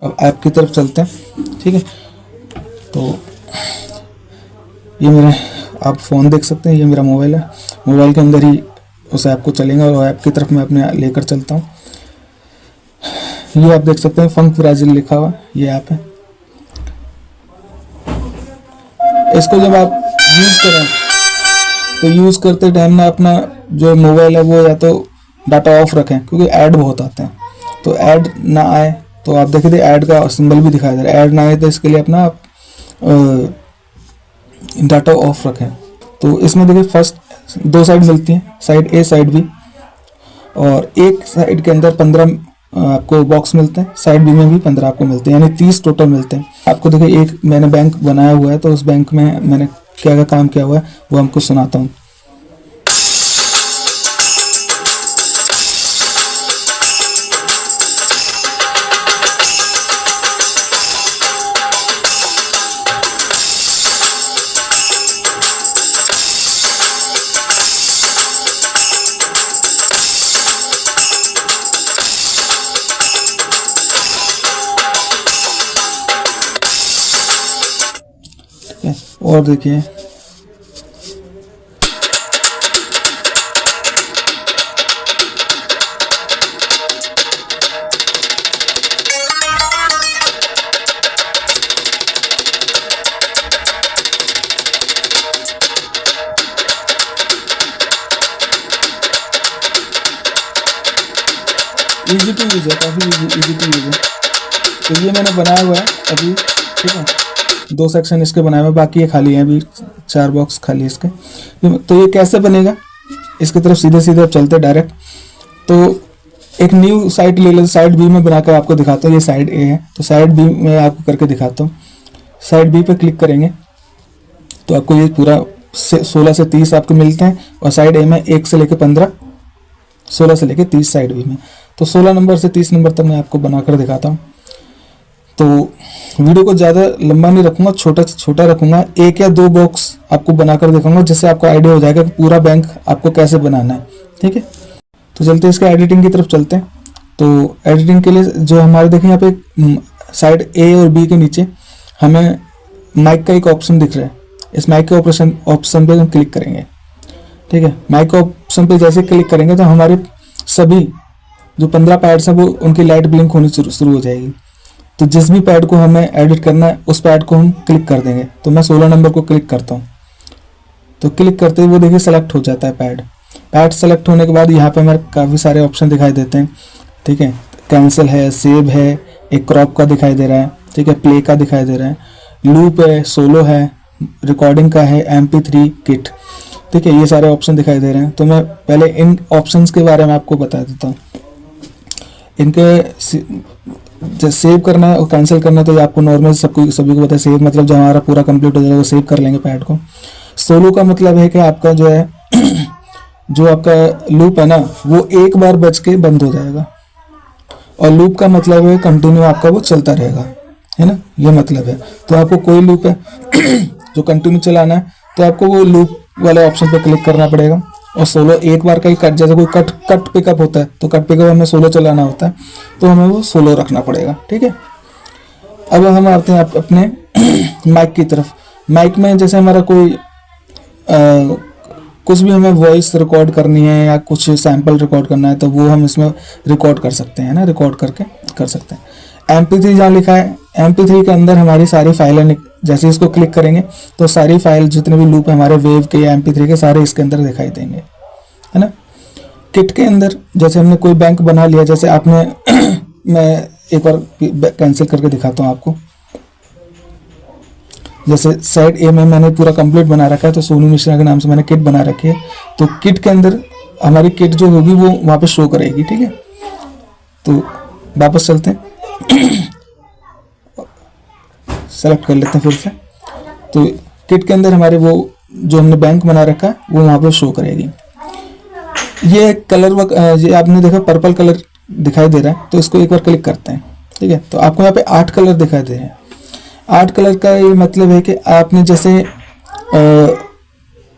अब ऐप की तरफ चलते हैं। ठीक है, तो ये मेरा आप फ़ोन देख सकते हैं, ये मेरा मोबाइल है। मोबाइल के अंदर ही उस ऐप को चलेंगे और ऐप की तरफ मैं अपने लेकर चलता हूँ। ये आप देख सकते हैं फंक ब्राज़ील लिखा हुआ, ये ऐप है। इसको जब आप यूज़ करें तो यूज़ करते टाइम ना अपना जो मोबाइल है वो या तो डाटा ऑफ रखें, क्योंकि ऐड बहुत आते हैं। तो ऐड ना आए तो आप देखिए ऐड का सिंबल भी दिखाई दे रहा है, ऐड ना आए तो इसके लिए अपना आप डाटा ऑफ रखें। तो इसमें देखिए फर्स्ट 2 साइड मिलती हैं, साइड ए साइड बी, और एक साइड के अंदर 15 आपको बॉक्स मिलते हैं, साइड बी में भी 15 आपको मिलते हैं, यानी 30 टोटल मिलते हैं आपको। देखिए एक मैंने बैंक बनाया हुआ है, तो उस बैंक में मैंने क्या क्या काम किया हुआ है वो हमको सुनाता हूँ। और देखिए इजी टू यूज़ है, काफ़ी इजी टू यूज़ है। तो ये मैंने बनाया हुआ है अभी। ठीक है, 2 सेक्शन इसके बनाए हुए, बाकी ये खाली हैं, अभी 4 बॉक्स खाली है इसके। तो ये कैसे बनेगा, इसकी तरफ सीधे सीधे अब चलते डायरेक्ट। तो एक न्यू साइट ले लेते, साइड बी में बनाकर आपको दिखाता हूँ। ये साइड ए है, तो साइड बी में आपको करके दिखाता हूँ। साइड बी पे क्लिक करेंगे तो आपको ये पूरा 16 से 30 आपको मिलते हैं, और साइड ए में 1 से लेकर 15, 16 से लेकर 30 साइड बी में। तो 16 नंबर से 30 नंबर तक मैं आपको बनाकर दिखाता हूँ। तो वीडियो को ज़्यादा लंबा नहीं रखूँगा, छोटा से छोटा रखूँगा। 1 या 2 बॉक्स आपको बनाकर दिखाऊंगा, जिससे आपको आइडिया हो जाएगा कि पूरा बैंक आपको कैसे बनाना है। ठीक है, तो चलते हैं इसके एडिटिंग की तरफ चलते हैं। तो एडिटिंग के लिए जो हमारे देखें यहाँ पे साइड ए और बी के नीचे हमें माइक का एक ऑप्शन दिख रहा है। इस माइक के ऑप्शन पे हम क्लिक करेंगे। ठीक है, माइक के ऑप्शन पे जैसे क्लिक करेंगे तो हमारे सभी जो 15 पैड्स हैं वो उनकी लाइट ब्लिंक होनी शुरू हो जाएगी। तो जिस भी पैड को हमें एडिट करना है उस पैड को हम क्लिक कर देंगे। तो मैं 16 नंबर को क्लिक करता हूँ, तो क्लिक करते ही वो देखिए सेलेक्ट हो जाता है पैड सेलेक्ट होने के बाद यहाँ पे हमारे काफ़ी सारे ऑप्शन दिखाई देते हैं। ठीक है, कैंसिल है, सेव है, एक क्रॉप का दिखाई दे रहा है। ठीक है, प्ले का दिखाई दे रहा है, लूप है, सोलो है, रिकॉर्डिंग का है, MP3 किट। ठीक है, ये सारे ऑप्शन दिखाई दे रहे हैं। तो मैं पहले इन ऑप्शंस के बारे में आपको बता देता हूँ। इनके जब सेव करना है और कैंसिल करना है तो ये आपको नॉर्मल सभी को पता है। सेव मतलब जब हमारा पूरा कंप्लीट हो जाएगा वो सेव कर लेंगे पैड को। सोलो का मतलब है कि आपका जो है जो आपका लूप है ना वो एक बार बज के बंद हो जाएगा, और लूप का मतलब है कंटिन्यू आपका वो चलता रहेगा, है ना, ये मतलब है। तो आपको कोई लूप है जो कंटिन्यू चलाना है तो आपको वो लूप वाले ऑप्शन पर क्लिक करना पड़ेगा। और सोलो एक बार का ही कट, जैसे कोई कट पिकअप होता है तो कट पिकअप हमें सोलो चलाना होता है, तो हमें वो सोलो रखना पड़ेगा। ठीक है, अब हम आते हैं अपने माइक की तरफ। माइक में जैसे हमारा कोई कुछ भी हमें वॉइस रिकॉर्ड करनी है या कुछ सैंपल रिकॉर्ड करना है तो वो हम इसमें रिकॉर्ड कर सकते हैं ना, रिकॉर्ड करके कर सकते हैं। MP3 जहाँ लिखा है, MP3 के अंदर हमारी सारी फाइलें, जैसे इसको क्लिक करेंगे तो सारी फाइल जितने भी लूप है हमारे वेव के या MP3 के सारे इसके अंदर दिखाई देंगे, है ना। किट के अंदर जैसे हमने कोई बैंक बना लिया, जैसे आपने मैं एक बार कैंसिल करके दिखाता हूँ आपको। जैसे साइड ए में मैंने पूरा कंप्लीट बना रखा है, तो सोनू मिश्रा के नाम से मैंने किट बना रखी है। तो किट के अंदर हमारी किट जो होगी वो वहाँ पे शो करेगी। ठीक है, तो वापस चलते हैं सेलेक्ट कर लेते हैं फिर से। तो किट के अंदर हमारे वो जो हमने बैंक बना रखा है वो वहाँ पे शो करेगी। ये कलर ये आपने देखा पर्पल कलर दिखाई दे रहा है, तो इसको एक बार क्लिक करते हैं। ठीक है, तो आपको यहाँ पे 8 कलर दिखाई दे रहे हैं। 8 कलर का ये मतलब है कि आपने जैसे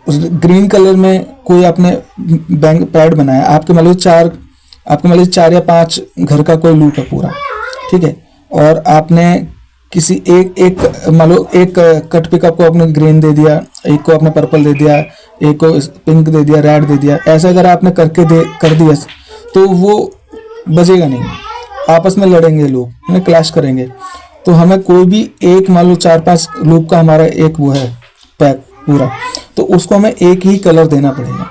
ग्रीन कलर में कोई आपने बैंक पैड बनाया, आपके मान लीजिए 4 या 5 घर का कोई लूप है पूरा। ठीक है, और आपने किसी एक मान लो एक कट पिकअप को आपने ग्रीन दे दिया, एक को आपने पर्पल दे दिया, एक को पिंक दे दिया, रेड दे दिया, ऐसा अगर आपने कर दिया तो वो बजेगा नहीं, आपस में लड़ेंगे लोग, क्लैश करेंगे। तो हमें कोई भी एक मान लो 4-5 लूप का हमारा एक वो है पैक पूरा, तो उसको हमें एक ही कलर देना पड़ेगा,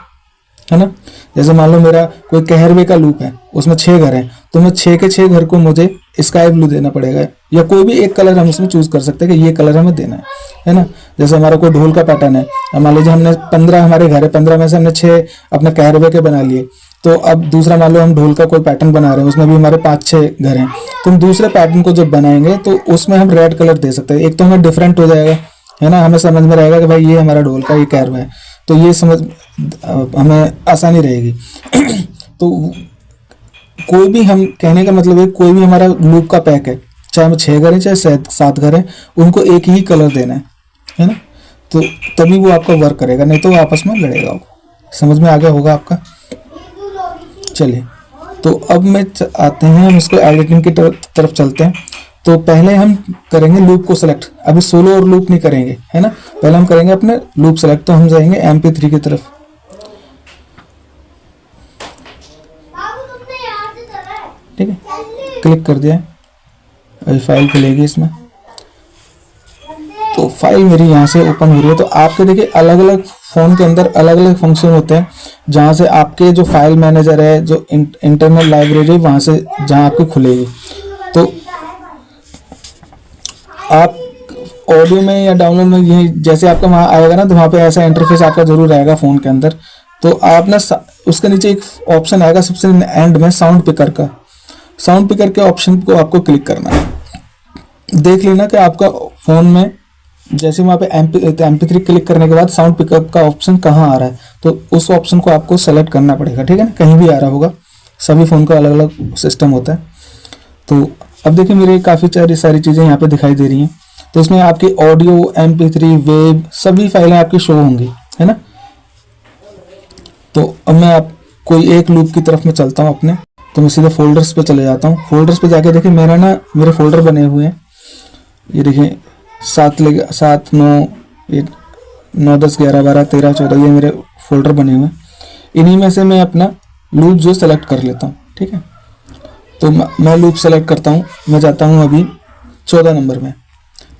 है ना। जैसे मान लो मेरा कोई कहरवे का लूप है, उसमें 6 घर हैं, तो मैं 6 के 6 घर को मुझे स्काई ब्लू देना पड़ेगा, या कोई भी एक कलर हम उसमें चूज कर सकते हैं कि ये कलर हमें देना है ना। जैसे हमारा कोई ढोल का पैटर्न है, अब मान लीजिए हमने 15 हमारे घर है, 15 में से हमने 6 अपने कहरवे के बना लिए, तो अब दूसरा मान लो हम ढोल का कोई पैटर्न बना रहे हैं, उसमें भी हमारे 5-6 घर हैं, तो हम दूसरे पैटर्न को जब बनाएंगे तो उसमें हम रेड कलर दे सकते हैं। एक तो हमें डिफरेंट हो जाएगा, है ना, हमें समझ में रहेगा कि भाई ये हमारा ढोल का ये कहरवा है, तो ये समझ हमें आसानी रहेगी। तो कोई भी, हम कहने का मतलब है कोई भी हमारा लूप का पैक है, चाहे हम 6 घर है चाहे 7 घर है, उनको एक ही कलर देना है ना, तो तभी वो आपका वर्क करेगा, नहीं तो वो आपस में लड़ेगा। समझ में आ गया होगा आपका। चलिए, तो अब मैं आते हैं, हम इसको एडिटिंग की तरफ चलते हैं। तो पहले हम करेंगे लूप को सेलेक्ट, अभी सोलो और लूप नहीं करेंगे, है ना, पहले हम करेंगे अपने लूप सेलेक्ट। तो हम जाएंगे MP3 की तरफ, ठीक है, क्लिक कर दिया, अभी फाइल खुलेगी इसमें। तो फाइल मेरी यहाँ से ओपन हो रही है। तो आपके देखिए अलग अलग फ़ोन के अंदर अलग अलग फंक्शन होते हैं, जहाँ से आपके जो फाइल मैनेजर है, जो इंटरनल लाइब्रेरी, वहाँ से जहाँ आपकी खुलेगी। तो आप ऑडियो में या डाउनलोड में ये जैसे आपका वहाँ आएगा ना, तो वहाँ पे ऐसा इंटरफेस आपका जरूर आएगा फ़ोन के अंदर। तो आप ना उसके नीचे एक ऑप्शन आएगा सबसे एंड में, साउंड पिकर का। साउंड पिकर के ऑप्शन को आपको क्लिक करना है। देख लेना कि आपका फ़ोन में जैसे वहाँ पे MP3 क्लिक करने के बाद साउंड पिकअप का ऑप्शन कहाँ आ रहा है, तो उस ऑप्शन को आपको सेलेक्ट करना पड़ेगा, ठीक है ना। कहीं भी आ रहा होगा, सभी फ़ोन का अलग अलग सिस्टम होता है। तो अब देखिए मेरे काफ़ी सारी चीज़ें यहाँ पे दिखाई दे रही हैं। तो इसमें आपकी ऑडियो, MP3, वेब, सभी फाइलें आपकी शो होंगी, है ना। तो अब मैं आप कोई एक लूप की तरफ में चलता हूँ अपने। तो मैं सीधे फोल्डर्स पे चले जाता हूँ। फोल्डर्स पे जाके देखिए मेरे फोल्डर बने हुए हैं, ये देखिए 7, 9, 10, 11, 12, 13, 14, ये मेरे फोल्डर बने हुए हैं। इन्हीं में से मैं अपना लूप जो सेलेक्ट कर लेता हूँ, ठीक है। तो मैं लूप सेलेक्ट करता हूँ, मैं जाता हूँ अभी 14 नंबर में,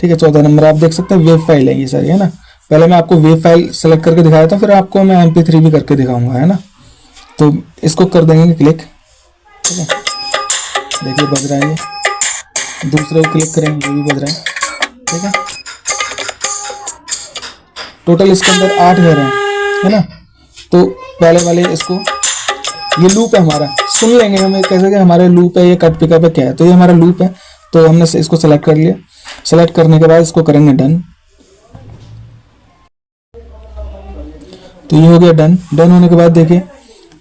ठीक है। 14 नंबर आप देख सकते हैं वेब फाइल है ये सारी, है ना। पहले मैं आपको वेब फाइल सेलेक्ट करके दिखाया था, फिर आपको मैं MP3 भी करके दिखाऊंगा, है ना। तो इसको कर देंगे क्लिक, ठीक है। देखिए बज रहा है ये। दूसरे को क्लिक करेंगे, ये भी बज रहा है, ठीक है। टोटल इसके अंदर 8 घर हैं, है ना। तो पहले वाले इसको, ये लूप है हमारा, सुन लेंगे हम कैसे कि हमारे लूप है, ये कट पिकअप है, क्या है। तो ये हमारा लूप है, तो हमने इसको सेलेक्ट कर लिया। सेलेक्ट करने के बाद इसको करेंगे डन। तो ये हो गया डन। डन होने के बाद देखिए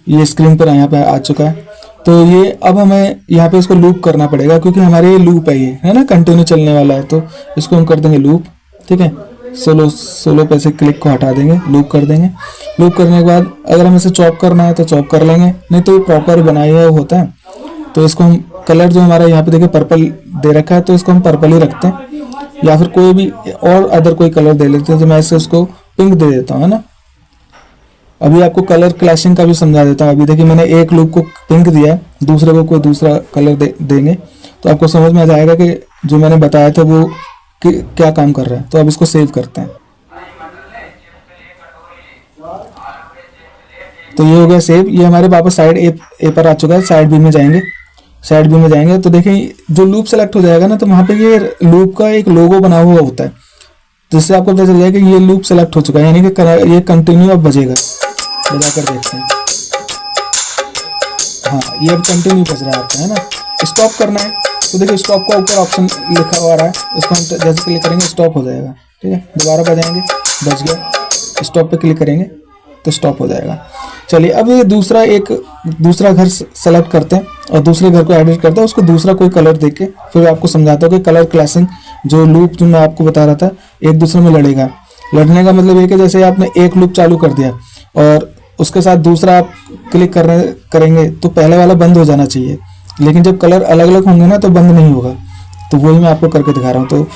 ये स्क्रीन पर यहाँ पे आ चुका है। तो ये अब हमें यहाँ पे इसको लूप करना पड़ेगा, क्योंकि हमारे ये लूप है, ये है ना, कंटिन्यू चलने वाला है। तो इसको हम कर देंगे लूप, ठीक है। सोलो पे से क्लिक को हटा देंगे, लूप कर देंगे। लूप करने के बाद अगर हम इसे चॉप करना है तो चॉप कर लेंगे, नहीं तो प्रॉपर बनाया हुआ होता है। तो इसको हम कलर जो हमारा यहाँ पे देखिए पर्पल दे रखा है, तो इसको हम पर्पल ही रखते हैं, या फिर कोई भी और अदर कोई कलर दे लेते हैं। तो मैं इसे उसको पिंक दे देता हूँ, है ना। अभी आपको कलर क्लैशिंग का भी समझा देता हूँ। अभी देखिए मैंने एक लूप को पिंक दिया है, दूसरे को कोई दूसरा कलर देंगे, तो आपको समझ में आ जाएगा कि जो मैंने बताया था वो क्या काम कर रहा है। तो अब इसको सेव करते हैं। तो ये हो गया सेव। ये हमारे वापस साइड ए पर आ चुका है। साइड बी में जाएंगे, साइड बी में जाएंगे तो देखिए जो लूप सेलेक्ट हो जाएगा ना, तो वहाँ पे ये लूप का एक लोगो बना हुआ होता है, जिससे आपको पता चल जाएगा कि ये लूप सेलेक्ट हो चुका है, यानी कि ये कंटिन्यू अब बजेगा। बजा कर देखते हैं, हाँ ये अब कंटिन्यू बज रहा है आपका, है ना। स्टॉप करना है तो देखिए स्टॉप का ऊपर ऑप्शन लिखा हुआ रहा है, उसको हम जैसे क्लिक करेंगे स्टॉप हो जाएगा, ठीक है। दोबारा बजाएंगे, बज गया। स्टॉप पे क्लिक करेंगे तो स्टॉप हो जाएगा। चलिए अब ये दूसरा घर सेलेक्ट करते हैं और दूसरे घर को एडिट करते हैं, उसको दूसरा कोई कलर देके फिर आपको समझाता हूँ कि कलर क्लैशिंग जो लूप जो मैं आपको बता रहा था एक दूसरे में लड़ेगा। लड़ने का मतलब ये कि जैसे आपने एक लूप चालू कर दिया और उसके साथ दूसरा आप क्लिक करेंगे तो पहले वाला बंद हो जाना चाहिए, लेकिन जब कलर अलग अलग होंगे ना तो बंद नहीं होगा। तो वही मैं आपको करके दिखा रहा हूँ। तो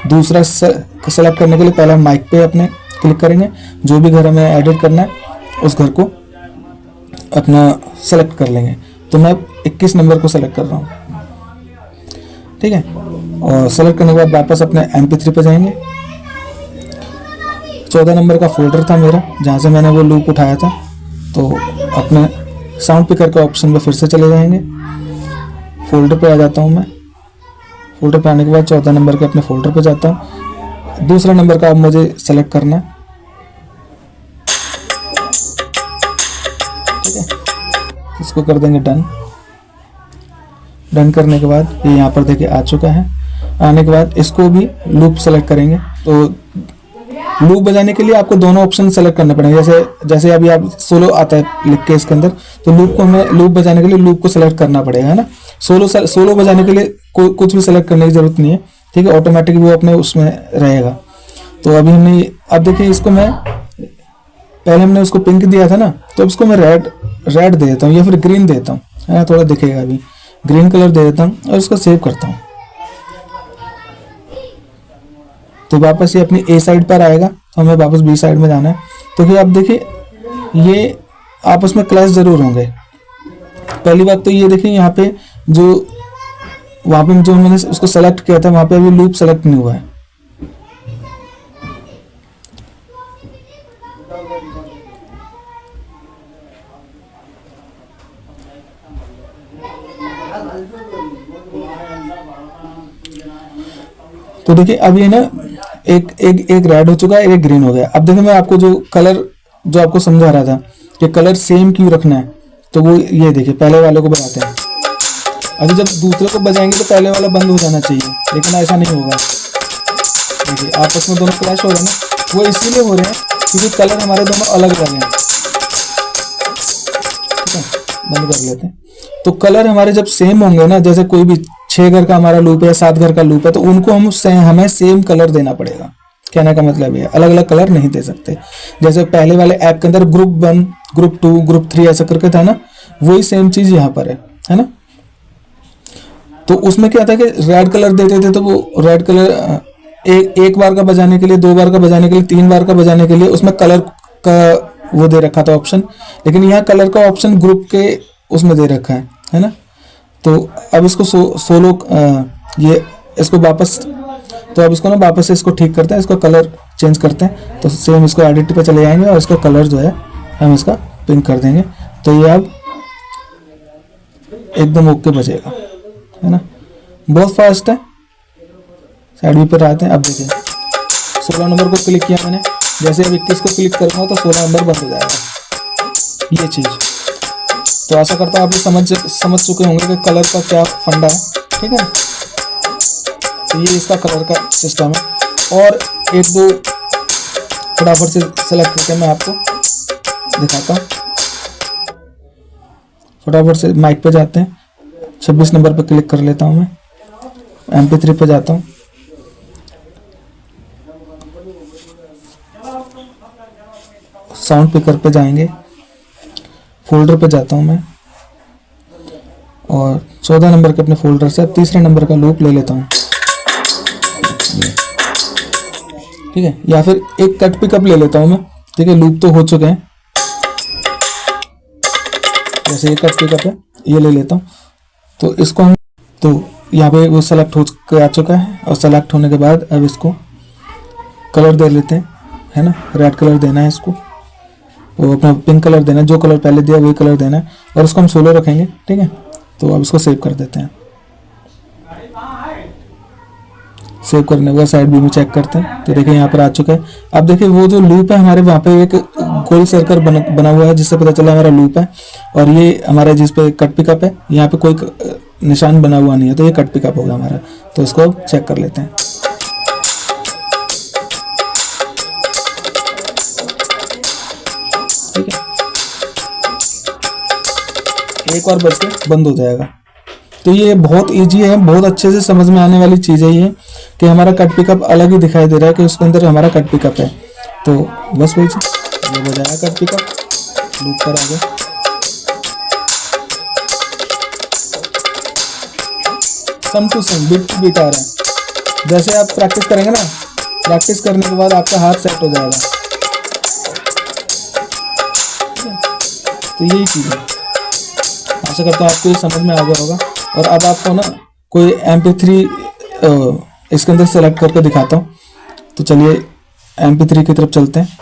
दूसरा सेलेक्ट करने के लिए पहले हम माइक पे अपने क्लिक करेंगे, जो भी घर हमें एडिट करना है उस घर को अपना सेलेक्ट कर लेंगे। तो मैं 21 नंबर को सेलेक्ट कर रहा हूँ, ठीक है। और सेलेक्ट करने के बाद वापस अपने MP3 पे जाएंगे। 14 नंबर का फोल्डर था मेरा जहाँ से मैंने वो लूप उठाया था, तो अपने साउंड पिकर के ऑप्शन पे फिर से चले जाएंगे। फोल्डर पे आ जाता हूँ मैं। फोल्डर पे आने के बाद 14 नंबर के अपने फोल्डर पे जाता हूँ। दूसरा नंबर का अब मुझे सेलेक्ट करना है, ठीक है। इसको कर देंगे डन। डन करने के बाद ये यहाँ पर देखिए आ चुका है। आने के बाद इसको भी लूप सेलेक्ट करेंगे। तो लूप बजाने के लिए आपको दोनों ऑप्शन सेलेक्ट करने पड़ेंगे। जैसे अभी आप सोलो आता है लिख के इसके अंदर, तो लूप को हमें लूप बजाने के लिए लूप को सेलेक्ट करना पड़ेगा, है ना। सोलो बजाने के लिए कुछ भी सेलेक्ट करने की जरूरत नहीं है, ठीक है। ऑटोमेटिक वो अपने उसमें रहेगा। तो अभी हमने अब देखिए इसको मैं पहले हमने उसको पिंक दिया था ना, तो इसको मैं रेड दे देता हूँ या फिर ग्रीन देता हूँ, है ना। थोड़ा दिखेगा, अभी ग्रीन कलर दे देता हूँ और इसको सेव करता हूँ। तो वापस ये अपनी A साइड पर आएगा, तो हमें वापस B साइड में जाना है। तो कि आप देखिए ये आपस में क्लैश जरूर होंगे। पहली बात तो ये देखिए यहाँ पे वहाँ पे जो मैंने उसको सेलेक्ट किया था वहाँ पे अभी लूप सेलेक्ट नहीं हुआ है। तो देखिए अब ये ना एक रेड हो चुका है, एक ग्रीन हो गया। अब देखिए मैं आपको जो कलर जो आपको समझा रहा था कि कलर सेम क्यों रखना है, तो वो ये देखिए पहले वाले को बजाते हैं। अभी जब दूसरे को बजाएंगे तो पहले वाला बंद हो जाना चाहिए, लेकिन ऐसा नहीं होगा। देखिए आपस में दोनों क्लैश हो रहे हैं ना, वो इसीलिए हो रहे हैं क्योंकि कलर हमारे दोनों अलग अलग हैं, ठीक है। बंद कर लेते हैं। तो कलर हमारे जब सेम होंगे ना, जैसे कोई भी 6 घर का हमारा लूप है, 7 घर का लूप है, तो उनको हमें सेम कलर देना पड़ेगा। कहने का मतलब ये अलग अलग कलर नहीं दे सकते। जैसे पहले वाले ऐप के अंदर ग्रुप 1, ग्रुप 2, ग्रुप 3 ऐसा करके था ना, वही सेम चीज यहाँ पर है ना। तो उसमें क्या था कि रेड कलर देते थे, तो वो रेड कलर एक बार का बजाने के लिए, 2 बार का बजाने के लिए, 3 बार का बजाने के लिए उसमें कलर का वो दे रखा था ऑप्शन। लेकिन यहाँ कलर का ऑप्शन ग्रुप के उसमें दे रखा है ना। तो अब इसको सोलो ये इसको वापस, तो अब इसको ना वापस से इसको ठीक करते हैं, इसको कलर चेंज करते हैं। तो सेम इसको एडिट पे चले जाएंगे और इसका कलर जो है हम इसका पिंक कर देंगे। तो ये अब एकदम ओके बजेगा, है ना। बहुत फास्ट है। साइड व्यू पर आते हैं। अब देखिए 16 नंबर को क्लिक किया मैंने, जैसे अब 21 को क्लिक करूँगा तो 16 नंबर बंद हो जाएगा, ये चीज़। तो आशा करता हूँ आप ये समझ चुके होंगे कि कलर का क्या फंडा है, ठीक है। तो ये इसका कलर का सिस्टम है। और एक दो फटाफट से सेलेक्ट करके मैं आपको दिखाता हूँ। फटाफट से माइक पे जाते हैं, 26 नंबर पे क्लिक कर लेता हूँ मैं, MP3 पे जाता हूँ। साउंड पिकर पे जाएंगे, फोल्डर पे जाता हूँ मैं और 14 नंबर के अपने फोल्डर से तीसरे नंबर का लूप ले लेता हूँ, ठीक है। या फिर एक कट पिकअप ले लेता हूँ मैं, ठीक है। लूप तो हो चुके हैं, जैसे ये कट पिकअप है ये ले लेता हूँ। तो इसको हम तो यहाँ पे वो सेलेक्ट हो आ चुका है। और सेलेक्ट होने के बाद अब इसको कलर दे लेते हैं, है ना। रेड कलर देना है इसको, वो अपना पिंक कलर देना है, जो कलर पहले दिया वही कलर देना है। और उसको हम सोलो रखेंगे, ठीक है। तो अब इसको सेव कर देते हैं। सेव करने के बाद साइड व्यू में चेक करते हैं, तो देखिए यहाँ पर आ चुका है। अब देखिए वो जो लूप है हमारे वहाँ पे एक गोल सर्कल बना हुआ है, जिससे पता चला हमारा लूप है। और ये हमारा जिस पे कट पिकअप है, यहाँ पे कोई निशान बना हुआ नहीं है, तो ये कट पिकअप होगा हमारा। तो इसको चेक कर लेते हैं। ठीक है, एक और बज के बंद हो जाएगा। तो ये बहुत इजी है, बहुत अच्छे से समझ में आने वाली चीज़ है ये, कि हमारा कट पिकअप अलग ही दिखाई दे रहा है कि उसके अंदर हमारा कट पिकअप है। तो बस वही चीज़, ये बजाया कट पिकअप, लूप पर आ गया। सम टू सम, बीट टू बीट आ रहा है। जैसे आप प्रैक्टिस करेंगे ना, प्रैक्टिस करने के बाद आपका हाथ सेट हो जाएगा। तो यही चीज़ है। आशा करता हूँ आपको ये समझ में आ गया होगा। और अब आपको ना कोई MP3 इसके अंदर सेलेक्ट करके दिखाता हूँ। तो चलिए MP3 की तरफ चलते हैं।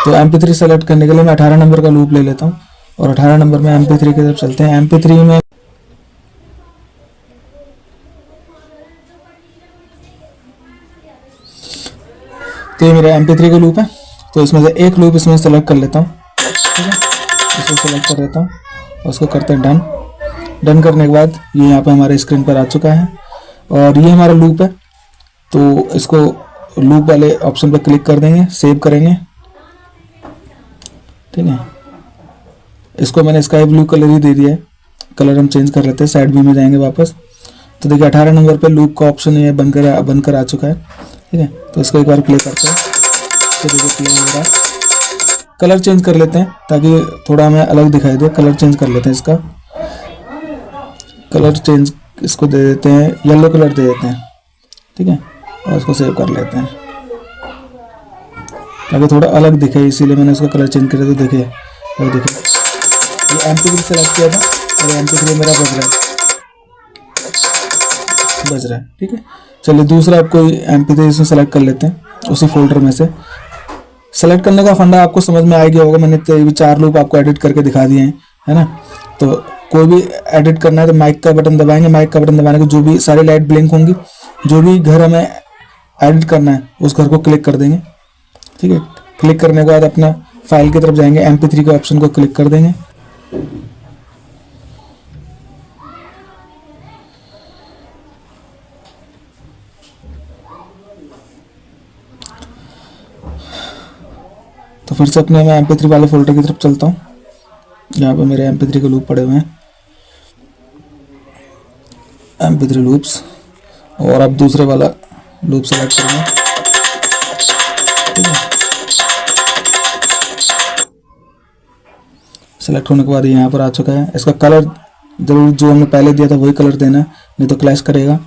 तो MP3 सेलेक्ट करने के लिए मैं 18 नंबर का लूप ले लेता हूँ और 18 नंबर में MP3 की तरफ चलते हैं। MP3 में तो ये मेरा MP3 का लूप है। तो इसमें से एक लूप इसमें सेलेक्ट कर लेता हूँ, ठीक है। इसको सेलेक्ट कर लेता हूँ और उसको करते हैं डन। डन करने के बाद ये यहाँ पे हमारे स्क्रीन पर आ चुका है और ये हमारा लूप है। तो इसको लूप वाले ऑप्शन पर क्लिक कर देंगे, सेव करेंगे, ठीक है। इसको मैंने स्काई ब्लू कलर ही दे दिया है। कलर हम चेंज कर लेते हैं, साइड व्यू में जाएंगे वापस। तो देखिए 18 नंबर पे लूप का ऑप्शन ये बनकर आ चुका है, ठीक है। तो इसको एक बार प्ले करते हैं। तो देखिए प्ले हो रहा है। कलर चेंज कर लेते हैं ताकि थोड़ा हमें अलग दिखाई दे। कलर चेंज कर लेते हैं, इसका कलर चेंज इसको दे देते हैं, येलो कलर दे देते हैं, ठीक है। और इसको सेव कर लेते हैं ताकि थोड़ा अलग दिखे, इसीलिए मैंने इसका कलर चेंज किया। तो देखिए और देखिए ये MP3 सेलेक्ट किया था और MP3 मेरा बज रहा है, ठीक है। चलिए दूसरा आप कोई MP3 इसमें सेलेक्ट कर लेते हैं उसी फोल्डर में से। सेलेक्ट करने का फंडा आपको समझ में आ गया होगा। मैंने तो 4 लूप आपको एडिट करके दिखा दिए हैं, है ना। तो कोई भी एडिट करना है तो माइक का बटन दबाएंगे। माइक का बटन दबाने के जो भी सारी लाइट ब्लिंक होंगी, जो भी घर हमें एडिट करना है उस घर को क्लिक कर देंगे, ठीक है। क्लिक करने के बाद अपना फाइल की तरफ जाएंगे, MP3 के ऑप्शन को क्लिक कर देंगे। तो फिर से अपने मैं MP3 वाले फोल्डर की तरफ चलता हूँ। यहाँ पे मेरे MP3 के लूप पड़े हुए हैं, MP3 लूप्स। और अब दूसरे वाला लूप सेलेक्ट करेंगे, ठीक है। सेलेक्ट होने के बाद यहाँ पर आ चुका है। इसका कलर जरूर जो हमने पहले दिया था वही कलर देना है, नहीं तो क्लैश करेगा,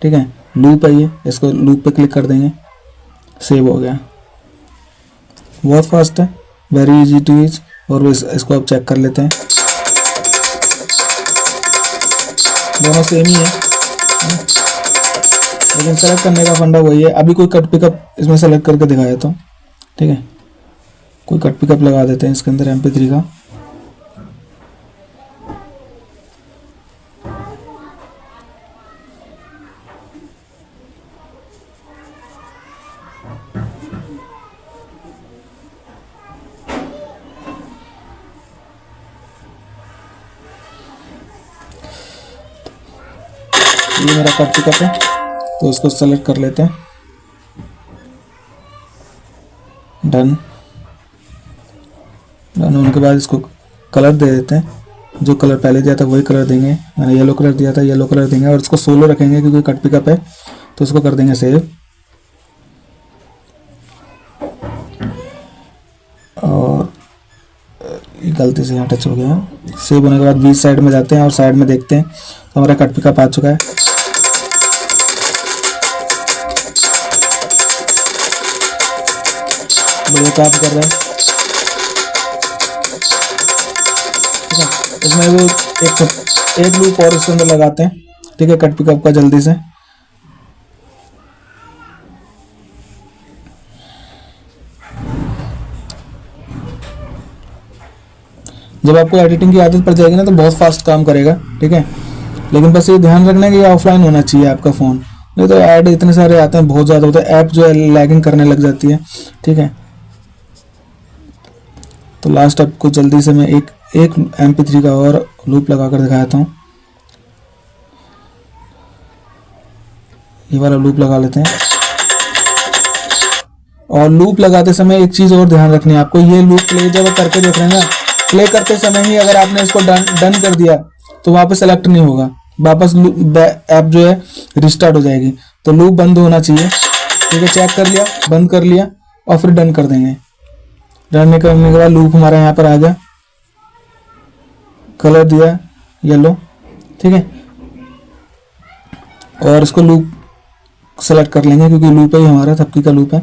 ठीक है। लूप है ये, इसको लूप पे क्लिक कर देंगे, सेव हो गया। बहुत फास्ट है, वेरी इजी टू यूज। और इसको अब चेक कर लेते हैं, दोनों सेम ही है, लेकिन सेलेक्ट करने का फंडा वही है। अभी कोई कट पिकअप इसमें सेलेक्ट करके दिखा देता हूँ, ठीक है। कोई कट पिकअप लगा देते हैं इसके अंदर MP3 का। ये मेरा कट पिकअप है, तो उसको सेलेक्ट कर लेते हैं, डन। डन होने के बाद इसको कलर दे देते हैं। जो कलर पहले दिया था वही कलर देंगे। मैंने येलो कलर दिया था, येलो कलर देंगे। और इसको सोलो रखेंगे क्योंकि कट पिकअप है, तो इसको कर देंगे सेव। और गलती से यहाँ टच हो गया। सेव होने के बाद बीच साइड में जाते हैं और साइड में देखते हैं तो हमारा कट पिकअप आ चुका है। बढ़िया काम कर रहा है, ठीक है। इसमें वो एक लूप और इसके अंदर लगाते हैं, ठीक है, कट पिकअप का जल्दी से। जब आपको एडिटिंग की आदत पड़ जाएगी ना तो बहुत फास्ट काम करेगा, ठीक है। लेकिन बस ये ध्यान रखना कि ये ऑफलाइन होना चाहिए आपका फ़ोन, नहीं तो ऐड इतने सारे आते हैं, बहुत ज़्यादा होता है। ऐप जो है लैगिंग करने लग जाती है, ठीक है। तो लास्ट आपको जल्दी से मैं एक MP3 का और लूप लगा कर दिखाता हूँ। ये वाला लूप लगा लेते हैं। और लूप लगाते समय एक चीज़ और ध्यान रखनी है आपको, ये लूप प्ले जब करके देख रहे हैं ना, प्ले करते समय ही अगर आपने इसको डन कर दिया तो वहाँ पे सेलेक्ट नहीं होगा, वापस ऐप जो है रिस्टार्ट हो जाएगी। तो लूप बंद होना चाहिए, ठीक है। चेक कर लिया, बंद कर लिया और फिर डन कर देंगे। डन करने के बाद लूप हमारा यहाँ पर आ गया, कलर दिया येलो, ठीक है। और इसको लूप सेलेक्ट कर लेंगे क्योंकि लूप है हमारा, थपकी का लूप है।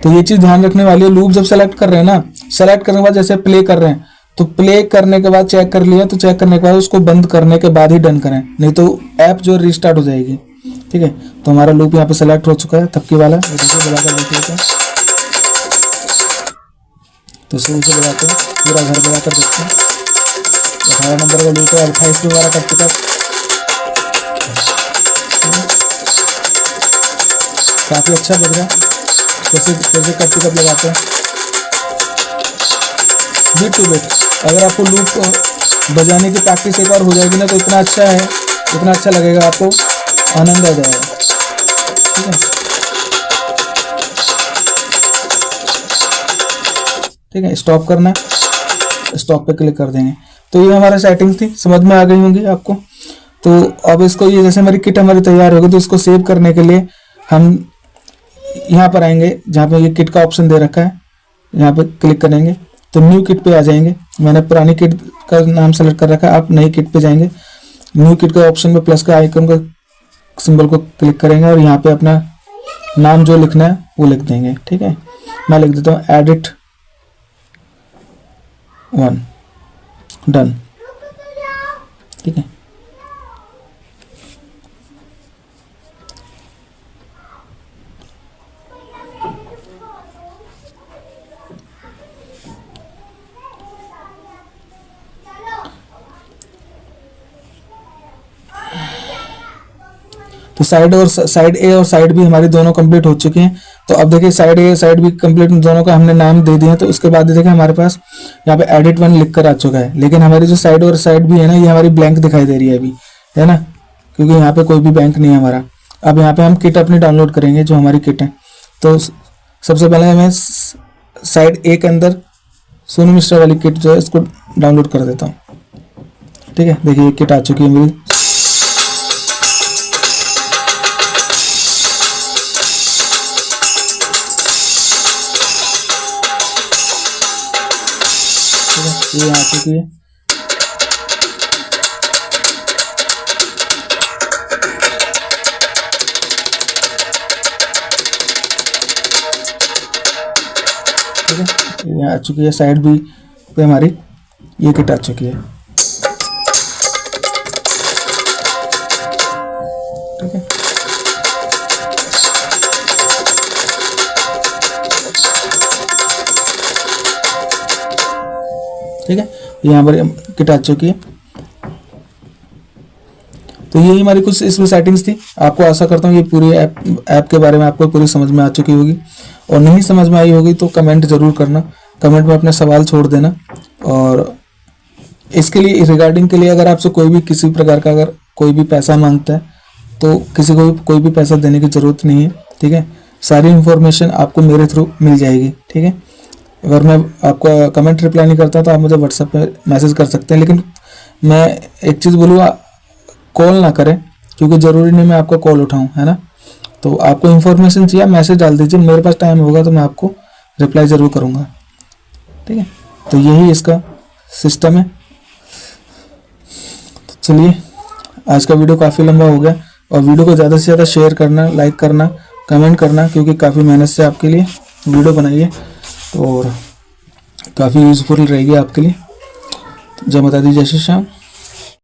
तो ये चीज़ ध्यान रखने वाली है, लूप जब सेलेक्ट कर रहे हैं ना, सेलेक्ट करने के बाद जैसे प्ले कर रहे हैं तो प्ले करने के बाद चेक कर लिया, तो चेक करने के बाद उसको बंद करने के बाद ही डन करें, नहीं तो ऐप जो रिस्टार्ट हो जाएगी। ठीक है, तो हमारा लूप यहाँ पे सेलेक्ट हो चुका है थपकी वाला। देखिए बुलाकर देख लेते हैं, तो शुरू से बुलाते हैं, पूरा घर बुलाकर देखते हैं। 18 नंबर का लूप है, 28 हमारा कर चुका। काफ़ी अच्छा बज रहा है। कैसे कब टू कब लगाते हैं, बीट टू बीट। अगर आपको लूप बजाने की प्रैक्टिस एक बार हो जाएगी ना, तो इतना अच्छा है, इतना अच्छा लगेगा, आपको आनंद आ जाएगा। ठीक है, ठीक है, स्टॉप करना है, स्टॉप पे क्लिक कर देंगे। तो ये हमारा सेटिंग्स थी, समझ में आ गई होंगी आपको। तो अब इसको, ये जैसे हमारी किट हमारी तैयार होगी, तो इसको सेव करने के लिए हम यहाँ पर आएंगे, जहाँ पे ये किट का ऑप्शन दे रखा है, यहाँ पे क्लिक करेंगे तो न्यू किट पे आ जाएंगे। मैंने पुरानी किट का नाम सेलेक्ट कर रखा है, आप नई किट पे जाएंगे, न्यू किट के ऑप्शन में प्लस का आइकन का सिंबल को क्लिक करेंगे और यहाँ पे अपना नाम जो लिखना है वो लिख देंगे। ठीक है, मैं लिख देता हूँ एडिट 1, डन। ठीक है, तो साइड ए और साइड बी हमारी दोनों कंप्लीट हो चुकी हैं। तो अब देखिए साइड ए साइड बी कंप्लीट दोनों का हमने नाम दे दिया। तो उसके बाद देखिए हमारे पास यहाँ पे एडिट 1 लिख कर आ चुका है, लेकिन हमारी जो साइड और साइड बी है ना, ये हमारी ब्लैंक दिखाई दे रही है अभी, है ना, क्योंकि यहाँ पे कोई भी बैंक नहीं है हमारा। अब यहाँ पे हम किट अपनी डाउनलोड करेंगे, जो हमारी किट है। तो सबसे पहले मैं साइड ए के अंदर सोनू मिश्रा वाली किट जो है इसको डाउनलोड कर देता हूँ। ठीक है, देखिए किट आ चुकी है मेरी। ये आ चुकी है। ठीक है, ये आ चुकी है। साइड बी पे हमारी ये किट आ चुकी है। ठीक है, ठीक है, यहाँ पर किट आ चुकी है। तो यही हमारी कुछ इसमें सेटिंग्स थी। आपको आशा करता हूँ ये पूरी ऐप के बारे में आपको पूरी समझ में आ चुकी होगी, और नहीं समझ में आई होगी तो कमेंट जरूर करना, कमेंट में अपने सवाल छोड़ देना। और इसके लिए रिगार्डिंग के लिए अगर आपसे कोई भी किसी प्रकार का अगर कोई भी पैसा मांगता है तो किसी को भी कोई भी पैसा देने की ज़रूरत नहीं है। ठीक है, सारी इन्फॉर्मेशन आपको मेरे थ्रू मिल जाएगी। ठीक है, अगर मैं आपको कमेंट रिप्लाई नहीं करता तो आप मुझे व्हाट्सएप पे मैसेज कर सकते हैं, लेकिन मैं एक चीज़ बोलूँगा, कॉल ना करें, क्योंकि ज़रूरी नहीं मैं आपका कॉल उठाऊँ, है ना। तो आपको इन्फॉर्मेशन चाहिए, मैसेज डाल दीजिए, मेरे पास टाइम होगा तो मैं आपको रिप्लाई ज़रूर करूँगा। ठीक है, तो यही इसका सिस्टम है। तो चलिए, आज का वीडियो काफ़ी लंबा हो गया, और वीडियो को ज़्यादा से ज़्यादा शेयर करना, लाइक करना, कमेंट करना, क्योंकि काफ़ी मेहनत से आपके लिए वीडियो बनाई है और काफ़ी यूज़फुल रहेगी आपके लिए। जय माता दी, जय श्री श्याम।